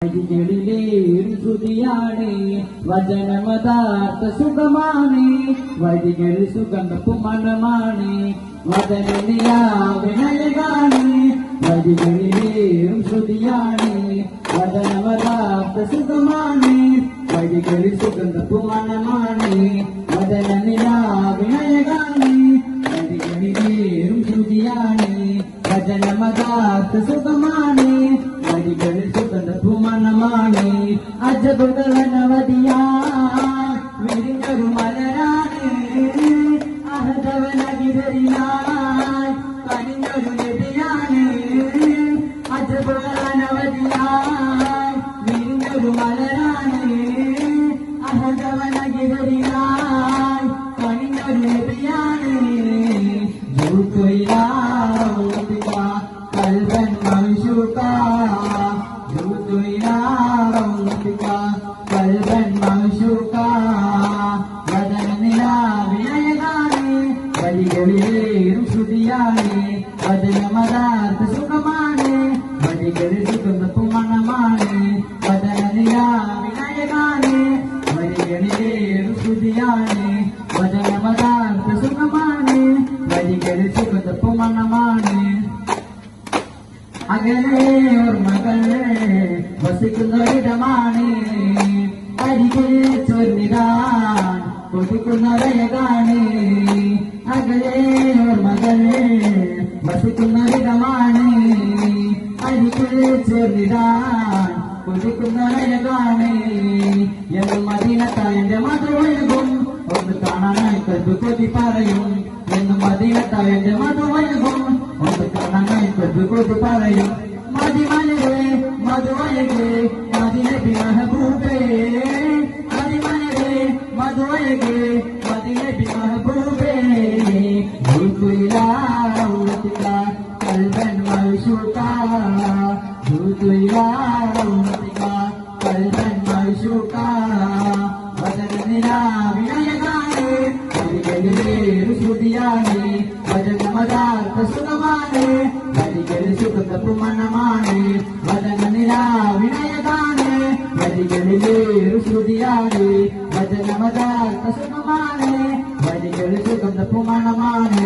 വഴികളിലേറി ശ്രുതിയാണ് വചനമതാർത്ഥ സുഖമാണ് വഴികളിൽ സുഗന്ധപ്പും മണമാണ് വചന നിലാവിനഴകാണ് വഴികളിലേറും ശ്രുതിയാണ് വചനമതാർത്ഥ സുഖമാണ് വഴികളിൽ സുഗന്ധപ്പും മണമാണ് വചന നിലാവിനഴകാണ് വഴികളിലേറും ശ്രുതിയാണ് വചനമതാർത്ഥ സുഖമാണ് വഴികളിൽ സുഗന്ധപ്പുമണമാണ് അജബുകൾ അനവധിയായി വിരിഞ്ഞൊരു മലരാണ് അഹദവനഗിരിയായി കനിഞ്ഞൊരു നബിയാണ് അജബുകൾ അനവധിയായി വിരിഞ്ഞൊരു മലരാണ് അഹദവനഗിരിയായി കനിഞ്ഞൊരു നബിയാണ് കൽബൻ മൻശൂകാ കൽബൻ മൻശൂകാ വദന നിലാവിനഴകാണ് വഴികളിലേറും ശ്രുതിയാണ് വചനമതാർത്ഥ സുഖമാണ് വഴികളിൽ സുഗന്ധപ്പും മണമാണ് വദന നിലാവിനഴകാണ് വഴികളിലേറും ശ്രുതിയാണ് വചനമതാർത്ഥ സുഖമാണ് വഴികളിൽ സുഗന്ധപ്പും മണമാണ് അകലെ ഓർമ്മകളെ വസിക്കുന്നൊരിടമാണ് അരികിൽ ചൊല്ലിടാൻ കൊതിക്കുന്നവരകാണ് അകലെ ഓർമ്മകളെ വസിക്കുന്നൊരിടമാണ് അരികിൽ ചൊല്ലിടാൻ കൊതിക്കുന്നവരകാണ് എന്നും മദീനത്തായന്റെ മധുവഴകും ഒന്ന് കാണാനായി കൽബ് കൊതി പറയും എന്നും മദീനത്തായന്റെ മധുവഴകും ഒന്ന് കാണാനായി കൽബ് കൊതി പറയും മതിമലരെ മധുവഴകെ മദിനബി മെഹബൂബേ മതിമലരെ മധുവഴകെ മദിനബി മെഹബൂബേ കൽബൻ മൻശൂകാ കൽബൻ മൻശൂകാ വചന നിലാവിനഴകാണ് വഴികളിലേറും ശ്രുതിയാണ് വചനമതാർത്ഥ സുഖമാണ് വഴികളിൽ സുഗന്ധപ്പും മണമാണ് വചന നിലാവിനഴകാണ് വഴികളിലേറും ശ്രുതിയാണ് വചനമതാർത്ഥ സുഖമാണ് വഴികളിൽ സുഗന്ധപ്പും മണമാണ്